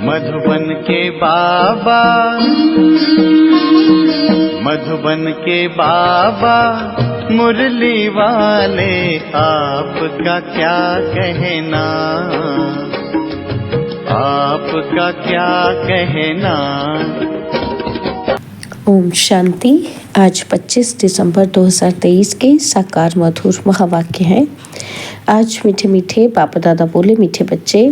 मधुबन के बाबा, मधुबन के बाबा मुरली वाले, आपका क्या कहना, आपका क्या कहना। ओम शांति। आज 25 दिसंबर 2023 के साकार मधुर महावाक्य हैं। आज मीठे मीठे बाप दादा बोले, मीठे बच्चे,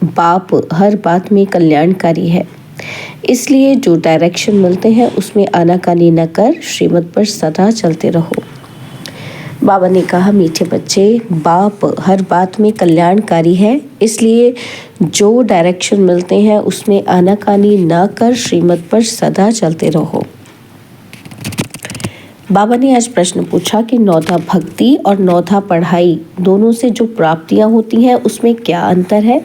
बाप हर बात में कल्याणकारी है, इसलिए जो डायरेक्शन मिलते हैं उसमें आनाकानी न कर श्रीमत पर सदा चलते रहो। बाबा ने कहा, मीठे बच्चे, बाप हर बात में कल्याणकारी है, इसलिए जो डायरेक्शन मिलते हैं उसमें आनाकानी न कर श्रीमत पर सदा चलते रहो। बाबा ने आज प्रश्न पूछा कि नौधा भक्ति और नौधा पढ़ाई दोनों से जो प्राप्तियां होती हैं उसमें क्या अंतर है।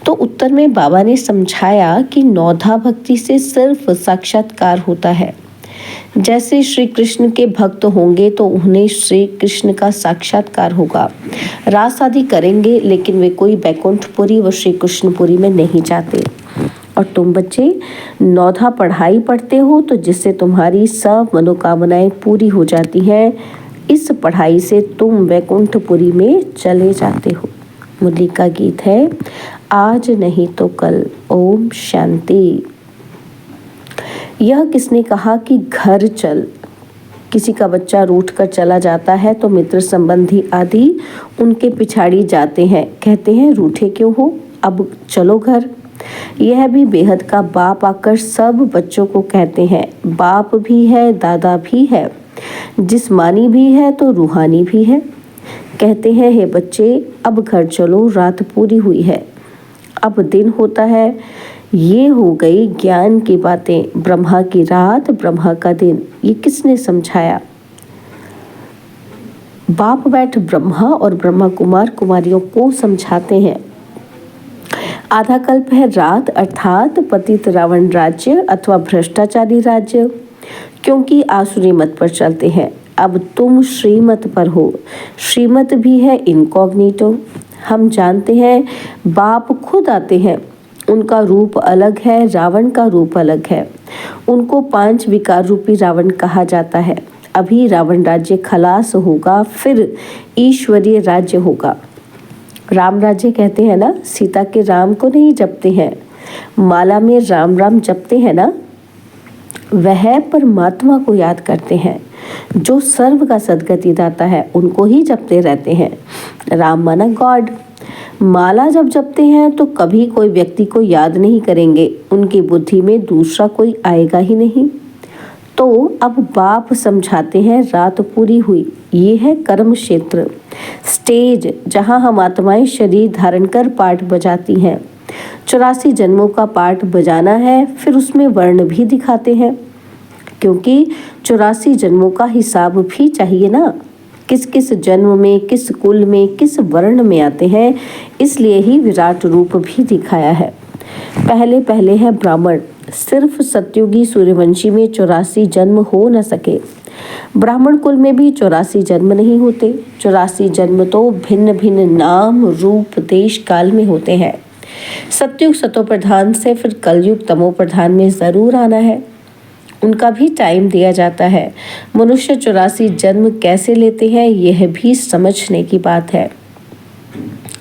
तो उत्तर में बाबा ने समझाया कि नौधा भक्ति से सिर्फ साक्षात्कार होता है। जैसे श्री कृष्ण के भक्त होंगे तो उन्हें श्री कृष्ण का साक्षात्कार होगा, रास आदि करेंगे, लेकिन वे कोई बैकुंठपुरी व श्री कृष्णपुरी में नहीं जाते। और तुम बच्चे नौधा पढ़ाई पढ़ते हो तो जिससे तुम्हारी सब मनोकामनाएं पूरी हो जाती हैं, इस पढ़ाई से तुम वैकुंठपुरी में चले जाते हो। मुरली का गीत है, आज नहीं तो कल। ओम शांति। यह किसने कहा कि घर चल। किसी का बच्चा रूठ कर चला जाता है तो मित्र संबंधी आदि उनके पिछाड़ी जाते हैं, कहते हैं रूठे क्यों हो, अब चलो घर। यह भी बेहद का बाप आकर सब बच्चों को कहते हैं, बाप भी है, दादा भी है, जिस्मानी भी है तो रूहानी भी है। कहते हैं, हे बच्चे, अब घर चलो, रात पूरी हुई है, अब दिन होता है। ये हो गई ज्ञान की बातें, ब्रह्मा की रात, ब्रह्मा का दिन। ये किसने समझाया। बाप बैठ ब्रह्मा और ब्रह्मा कुमार कुमारियों को समझाते हैं। आधा कल्प है रात, अर्थात पतित रावण राज्य अथवा भ्रष्टाचारी राज्य, क्योंकि आसुरी मत पर चलते हैं। अब तुम श्रीमत पर हो। श्रीमत भी है इनकॉग्निटो। हम जानते हैं बाप खुद आते हैं, उनका रूप अलग है, रावण का रूप अलग है। उनको 5 विकार रूपी रावण कहा जाता है। अभी रावण राज्य खलास होगा, फिर ईश्वरीय राज्य होगा। राम राज्य कहते हैं ना, सीता के राम को नहीं जपते हैं, माला में राम राम जपते हैं ना, वह परमात्मा को याद करते हैं जो सर्व का सद्गति दाता है, उनको ही जपते रहते हैं। राम माना गॉड। माला जब जपते हैं तो कभी कोई व्यक्ति को याद नहीं करेंगे, उनकी बुद्धि में दूसरा कोई आएगा ही नहीं। तो अब बाप समझाते हैं, रात पूरी हुई, ये है कर्म क्षेत्र, स्टेज जहां हम आत्माएं शरीर धारण कर पाठ बजाती हैं। 84 जन्मों का पाठ बजाना है, फिर उसमें वर्ण भी दिखाते हैं, क्योंकि 84 जन्मों का हिसाब भी चाहिए ना, किस किस जन्म में, किस कुल में, किस वर्ण में आते हैं, इसलिए ही विराट रूप भी दिखाया है। पहले पहले है ब्राह्मण, सिर्फ सत्युगी सूर्यवंशी में 84 जन्म हो न सके। ब्राह्मण कुल में भी 84 जन्म नहीं होते। 84 जन्म तो भिन्न भिन्न नाम, रूप, देश, काल में होते हैं। सत्युग सतो प्रधान से फिर कलयुग तमो प्रधान में जरूर आना है, उनका भी टाइम दिया जाता है। मनुष्य 84 जन्म कैसे लेते हैं, यह भी समझने की बात है।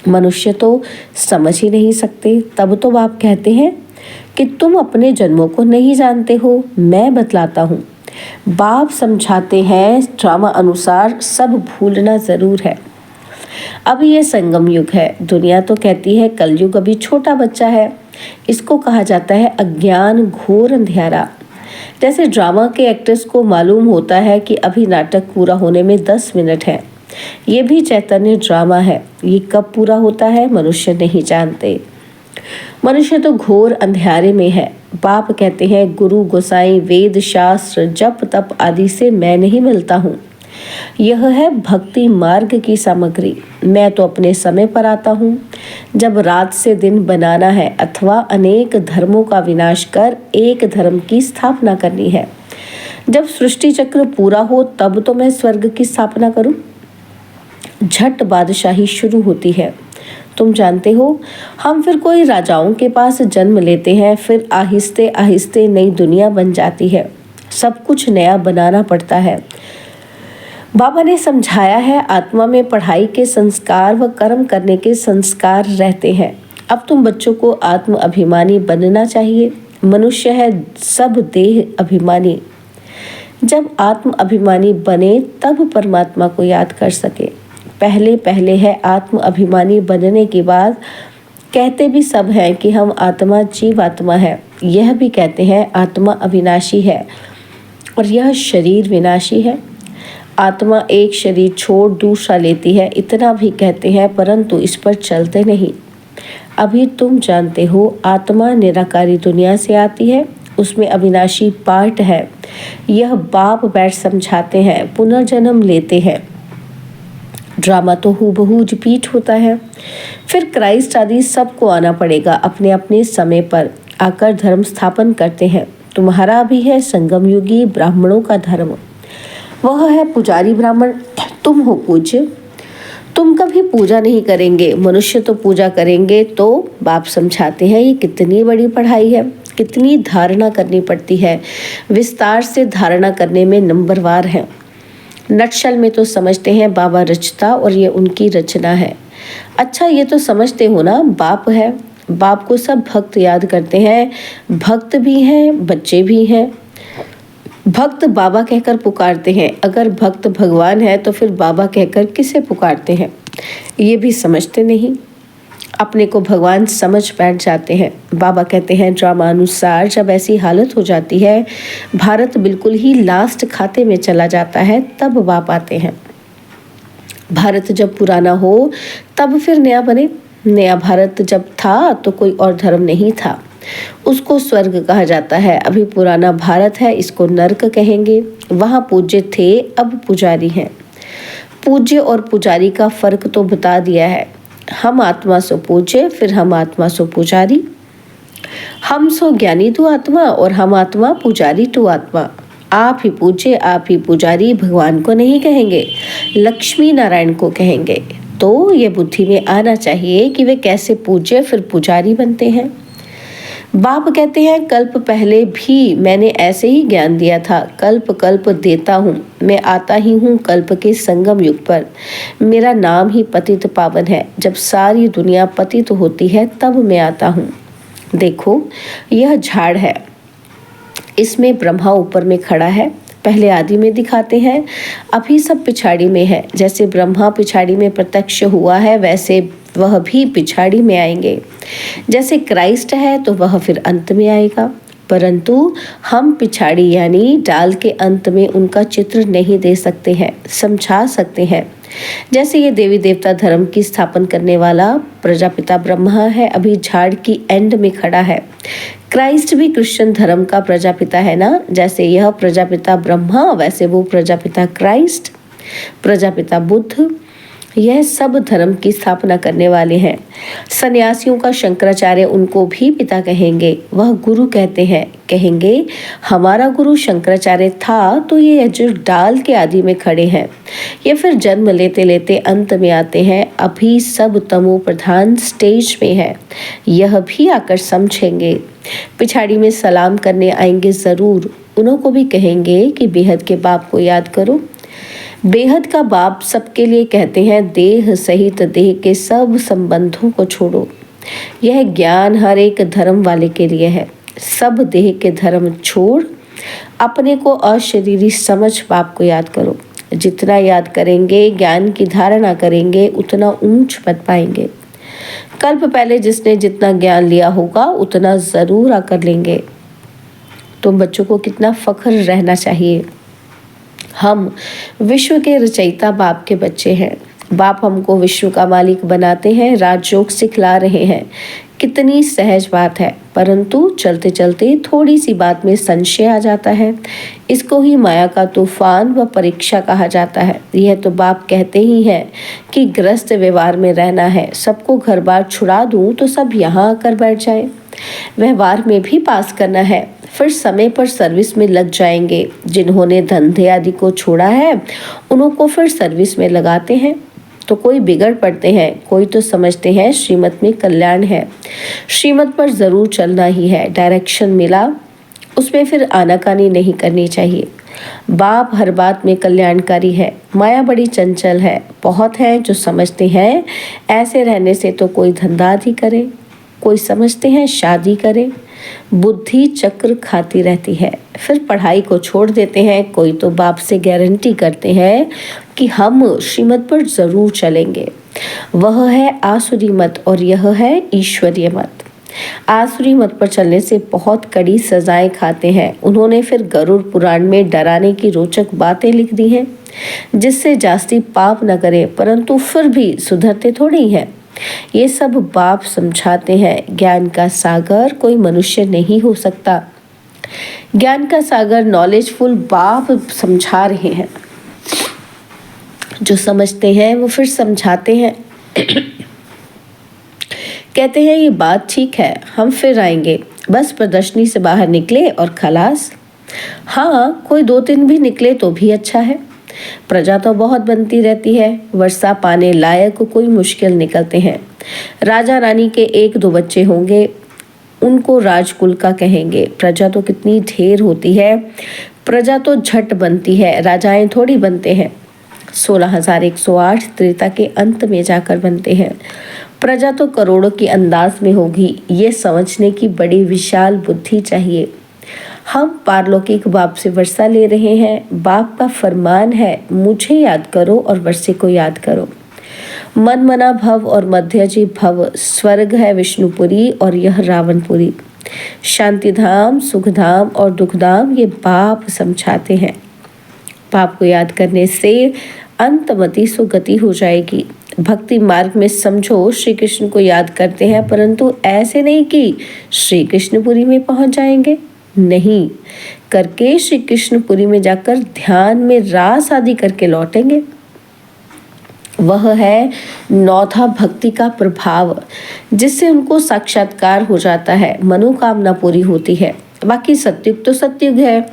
मनुष्य तो समझ ही नहीं सकते। तब तो बाप कहते हैं कि तुम अपने जन्मों को नहीं जानते हो, मैं बतलाता हूँ। बाप समझाते हैं, ड्रामा अनुसार सब भूलना जरूर है। अब ये संगम युग है। दुनिया तो कहती है कलयुग अभी छोटा बच्चा है, इसको कहा जाता है अज्ञान घोर अंधियारा। जैसे ड्रामा के एक्टर्स को मालूम होता है कि अभी नाटक पूरा होने में 10 मिनट है, ये भी चैतन्य ड्रामा है। ये कब पूरा होता है मनुष्य नहीं जानते। मनुष्य तो घोर अंधेरे में है। बाप कहते हैं, गुरु गोसाई वेद शास्त्र जप तप आदि से मैं नहीं मिलता हूँ, यह है भक्ति मार्ग की सामग्री। मैं तो अपने समय पर आता हूँ, जब रात से दिन बनाना है अथवा अनेक धर्मों का विनाश कर एक धर्म की स्थापना करनी है। जब सृष्टि चक्र पूरा हो तब तो मैं स्वर्ग की स्थापना करूं। झट बादशाही शुरू होती है। तुम जानते हो, हम फिर कोई राजाओं के पास जन्म लेते हैं, फिर आहिस्ते आहिस्ते नई दुनिया बन जाती है, सब कुछ नया बनाना पड़ता है। बाबा ने समझाया है, आत्मा में पढ़ाई के संस्कार व कर्म करने के संस्कार रहते हैं। अब तुम बच्चों को आत्म अभिमानी बनना चाहिए। मनुष्य है सब देह अभिमानी। जब आत्म अभिमानी बने तब परमात्मा को याद कर सके। पहले पहले है आत्म अभिमानी बनने के बाद कहते भी सब हैं कि हम आत्मा जीवात्मा है। यह भी कहते हैं आत्मा अविनाशी है और यह शरीर विनाशी है। आत्मा एक शरीर छोड़ दूसरा लेती है, इतना भी कहते हैं, परंतु इस पर चलते नहीं। अभी तुम जानते हो, आत्मा निराकारी दुनिया से आती है, उसमें अविनाशी पार्ट है। यह बाप बैठ समझाते हैं, पुनर्जन्म लेते हैं। ड्रामा तो हूबहू रिपीट होता है। फिर क्राइस्ट आदि सबको आना पड़ेगा, अपने अपने समय पर आकर धर्म स्थापन करते हैं। तुम्हारा भी है संगम युगी ब्राह्मणों का धर्म, वह है पुजारी ब्राह्मण, तुम हो पूज्य। तुम कभी पूजा नहीं करेंगे, मनुष्य तो पूजा करेंगे। तो बाप समझाते हैं, ये कितनी बड़ी पढ़ाई है, कितनी धारणा करनी पड़ती है, विस्तार से धारणा करने में नंबरवार है। नटशल में तो समझते हैं बाबा रचता और ये उनकी रचना है। अच्छा, ये तो समझते हो ना, बाप है, बाप को सब भक्त याद करते हैं। भक्त भी हैं, बच्चे भी हैं। भक्त बाबा कहकर पुकारते हैं। अगर भक्त भगवान है तो फिर बाबा कहकर किसे पुकारते हैं, ये भी समझते नहीं। अपने को भगवान समझ बैठ जाते हैं। बाबा कहते हैं, ड्रामानुसार जब ऐसी हालत हो जाती है, भारत बिल्कुल ही लास्ट खाते में चला जाता है, तब बाप आते हैं। भारत जब पुराना हो तब फिर नया बने। नया भारत जब था तो कोई और धर्म नहीं था, उसको स्वर्ग कहा जाता है। अभी पुराना भारत है, इसको नर्क कहेंगे। वहाँ पूज्य थे, अब पुजारी हैं। पूज्य और पुजारी का फर्क तो बता दिया है। हम आत्मा सो पूज्य, फिर हम आत्मा सो पुजारी। हम सो ज्ञानी तो आत्मा और हम आत्मा पुजारी तो आत्मा। आप ही पूज्य, आप ही पुजारी भगवान को नहीं कहेंगे, लक्ष्मी नारायण को कहेंगे। तो ये बुद्धि में आना चाहिए कि वे कैसे पूज्य फिर पुजारी बनते हैं। बाप कहते हैं, कल्प पहले भी मैंने ऐसे ही ज्ञान दिया था, कल्प कल्प देता हूँ। मैं आता ही हूँ कल्प के संगम युग पर। मेरा नाम ही पतित पावन है। जब सारी दुनिया पतित होती है तब मैं आता हूँ। देखो, यह झाड़ है, इसमें ब्रह्मा ऊपर में खड़ा है। पहले आदि में दिखाते हैं, अभी सब पिछाड़ी में है। जैसे ब्रह्मा पिछाड़ी में प्रत्यक्ष हुआ है, वैसे वह भी पिछाड़ी में आएंगे। जैसे क्राइस्ट है तो वह फिर अंत में आएगा, परंतु हम पिछाड़ी यानी डाल के अंत में उनका चित्र नहीं दे सकते हैं, समझा सकते हैं। जैसे ये देवी देवता धर्म की स्थापन करने वाला प्रजापिता ब्रह्मा है, अभी झाड़ की एंड में खड़ा है। क्राइस्ट भी क्रिश्चियन धर्म का प्रजापिता है ना। जैसे यह प्रजापिता ब्रह्मा, वैसे वो प्रजापिता क्राइस्ट, प्रजापिता बुद्ध, यह सब धर्म की स्थापना करने वाले हैं। सन्यासियों का शंकराचार्य उनको भी पिता कहेंगे, वह गुरु कहते हैं। कहेंगे हमारा गुरु शंकराचार्य था, तो ये जो डाल के आदि में खड़े हैं, ये फिर जन्म लेते लेते अंत में आते हैं। अभी सब तमो प्रधान स्टेज में है, यह भी आकर समझेंगे। पिछाड़ी में सलाम करने आएंगे जरूर, उन्हों को भी कहेंगे कि बेहद के बाप को याद करो। बेहद का बाप सबके लिए कहते हैं, देह सहित देह के सब संबंधों को छोड़ो। यह ज्ञान हर एक धर्म वाले के लिए है। सब देह के धर्म छोड़ अपने को अशरीरी समझ बाप को याद करो। जितना याद करेंगे, ज्ञान की धारणा करेंगे, उतना ऊंच पद पाएंगे। कल्प पहले जिसने जितना ज्ञान लिया होगा उतना जरूर आकर लेंगे। तुम बच्चों को कितना फख्र रहना चाहिए। हम विश्व के रचयिता बाप के बच्चे हैं। बाप हमको विश्व का मालिक बनाते हैं, राजयोग सिखला रहे हैं। कितनी सहज बात है, परंतु चलते चलते थोड़ी सी बात में संशय आ जाता है। इसको ही माया का तूफान व परीक्षा कहा जाता है। यह तो बाप कहते ही हैं कि ग्रस्त व्यवहार में रहना है, सबको घर बार छुड़ा दूं तो सब यहाँ आकर बैठ जाए। व्यवहार में भी पास करना है, फिर समय पर सर्विस में लग जाएंगे। जिन्होंने धंधे आदि को छोड़ा है, उन्हों को फिर सर्विस में लगाते हैं। तो कोई बिगड़ पड़ते हैं, कोई तो समझते हैं श्रीमत में कल्याण है, श्रीमत पर ज़रूर चलना ही है, डायरेक्शन मिला उसमें फिर आनाकानी नहीं करनी चाहिए। बाप हर बात में कल्याणकारी है, माया बड़ी चंचल है। बहुत हैं जो समझते हैं ऐसे रहने से तो कोई धंधा ही करे, कोई समझते हैं शादी करे, बुद्धि चक्र खाती रहती है, फिर पढ़ाई को छोड़ देते हैं। कोई तो बाप से गारंटी करते हैं कि हम श्रीमत पर ज़रूर चलेंगे। वह है आसुरी मत और यह है ईश्वरीय मत। आसुरी मत पर चलने से बहुत कड़ी सजाएं खाते हैं। उन्होंने फिर गरुड़ पुराण में डराने की रोचक बातें लिख दी हैं, जिससे जास्ती पाप न करें, परंतु फिर भी सुधरते थोड़ी हैं। ये सब बाप समझाते हैं। ज्ञान का सागर कोई मनुष्य नहीं हो सकता। ज्ञान का सागर नॉलेजफुल बाप समझा रहे हैं। जो समझते हैं वो फिर समझाते हैं। कहते हैं ये बात ठीक है, हम फिर आएंगे, बस प्रदर्शनी से बाहर निकले और खलास। हाँ, कोई 2-3 भी निकले तो भी अच्छा है। प्रजा तो बहुत बनती रहती है, वर्षा पाने लायक कोई मुश्किल निकलते हैं। राजा रानी के 1-2 बच्चे होंगे, उनको राजकुल का कहेंगे। प्रजा तो कितनी ढेर होती है, प्रजा तो झट बनती है, राजाएं थोड़ी बनते हैं। 16,108 त्रेता के अंत में जाकर बनते हैं। प्रजा तो करोड़ों की अंदाज में होगी, ये समझने की बड़ी विशाल बुद्धि चाहिए। हम पारलौकिक बाप से वर्षा ले रहे हैं। बाप का फरमान है, मुझे याद करो और वर्षे को याद करो। मन मना भव और मध्यजी भव, स्वर्ग है विष्णुपुरी और यह रावणपुरी। शांतिधाम, सुखधाम और दुखधाम ये बाप समझाते हैं। बाप को याद करने से अंतमति सुगति हो जाएगी। भक्ति मार्ग में समझो श्री कृष्ण को याद करते हैं, परंतु ऐसे नहीं कि श्री कृष्णपुरी में पहुंच जाएंगे। नहीं, करके श्री कृष्णपुरी में जाकर ध्यान में रास आदि करके लौटेंगे। वह है 9था भक्ति का प्रभाव, जिससे उनको साक्षात्कार हो जाता है, मनोकामना पूरी होती है। बाकी सत्युग तो सत्युग है,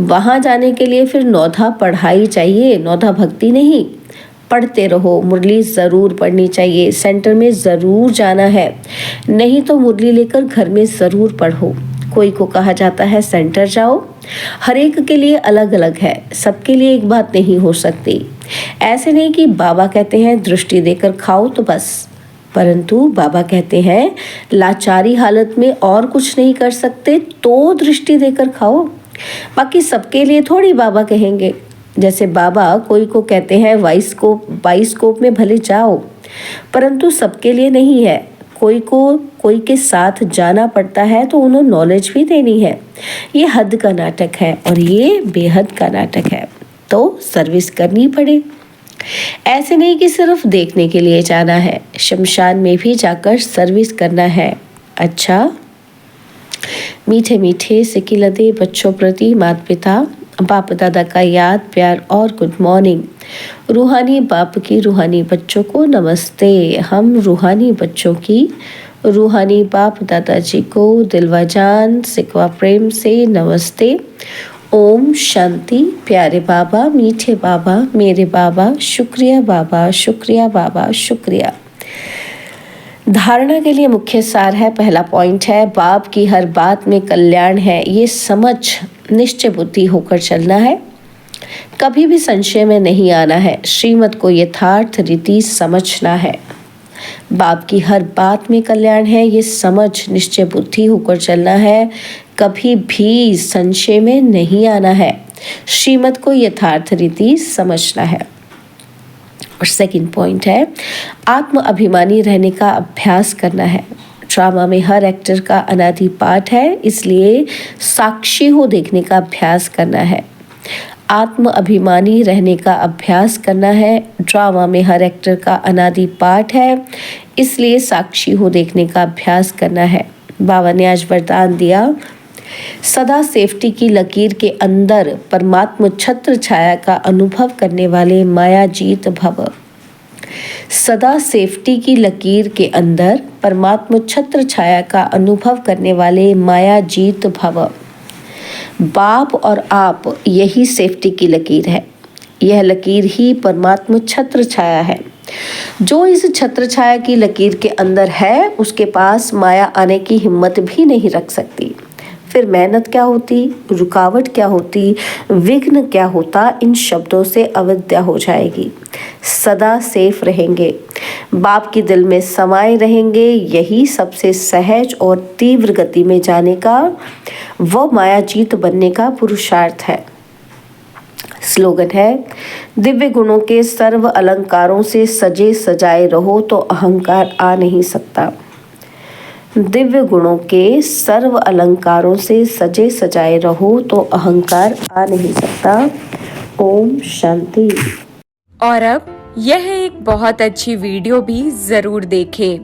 वहां जाने के लिए फिर 9था पढ़ाई चाहिए, 9था भक्ति नहीं। पढ़ते रहो, मुरली ज़रूर पढ़नी चाहिए, सेंटर में ज़रूर जाना है, नहीं तो मुरली लेकर घर में ज़रूर पढ़ो। कोई को कहा जाता है सेंटर जाओ, हर एक के लिए अलग अलग है, सबके लिए एक बात नहीं हो सकती। ऐसे नहीं कि बाबा कहते हैं दृष्टि देकर खाओ तो बस, परंतु बाबा कहते हैं लाचारी हालत में और कुछ नहीं कर सकते तो दृष्टि देकर खाओ। बाकी सबके लिए थोड़ी बाबा कहेंगे। जैसे बाबा कोई को कहते हैं बाइस्कोप में भले जाओ, परंतु सबके लिए नहीं है। कोई को कोई के साथ जाना पड़ता है तो उन्हें नॉलेज भी देनी है। ये हद का नाटक है और ये बेहद का नाटक है, तो सर्विस करनी पड़े। ऐसे नहीं कि सिर्फ देखने के लिए जाना है, शमशान में भी जाकर सर्विस करना है। अच्छा, मीठे मीठे सिकिलदे बच्चों प्रति माता पिता बाप दादा का याद प्यार और गुड मॉर्निंग। रूहानी बाप की रूहानी बच्चों को नमस्ते। हम रूहानी बच्चों की रूहानी बाप दादाजी को दिलवा जान सिकवा प्रेम से नमस्ते। ओम शांति। प्यारे बाबा, मीठे बाबा, मेरे बाबा, शुक्रिया बाबा, शुक्रिया बाबा, शुक्रिया। धारणा के लिए मुख्य सार है, पहला पॉइंट है बाप की हर बात में कल्याण है। ये समझ निश्चय बुद्धि होकर चलना है, कभी भी संशय में नहीं आना है, श्रीमत को यथार्थ रीति समझना है। बाप की हर बात में कल्याण है, ये समझ निश्चय बुद्धि होकर चलना है, कभी भी संशय में नहीं आना है, श्रीमत को यथार्थ रीति समझना है। और सेकंड पॉइंट है आत्म अभिमानी रहने का अभ्यास करना है। ड्रामा में हर एक्टर का अनादि पाठ है, इसलिए साक्षी हो देखने का अभ्यास करना है। आत्म अभिमानी रहने का अभ्यास करना है। ड्रामा में हर एक्टर का अनादि पाठ है, इसलिए साक्षी हो देखने का अभ्यास करना है। बाबा ने आज वरदान दिया, सदा सेफ्टी की लकीर के अंदर परमात्म छत्र छाया का अनुभव करने वाले माया जीत भव। सदा सेफ्टी की लकीर के अंदर परमात्म छत्र छाया का अनुभव करने वाले माया जीत भव। बाप और आप यही सेफ्टी की लकीर है। यह लकीर ही परमात्म छत्र छाया है। जो इस छत्र छाया की लकीर के अंदर है, उसके पास माया आने की हिम्मत भी नहीं रख सकती। फिर मेहनत क्या होती, रुकावट क्या होती, विघ्न क्या होता, इन शब्दों से अविद्या हो जाएगी। सदा सेफ रहेंगे, बाप की दिल में समाये रहेंगे। यही सबसे सहज और तीव्र गति में जाने का, वो मायाजीत बनने का पुरुषार्थ है। स्लोगन है, दिव्य गुणों के सर्व अलंकारों से सजे सजाए रहो तो अहंकार आ नहीं सकता। दिव्य गुणों के सर्व अलंकारों से सजे सजाए रहो तो अहंकार आ नहीं सकता। ओम शांति। और अब यह एक बहुत अच्छी वीडियो भी जरूर देखें।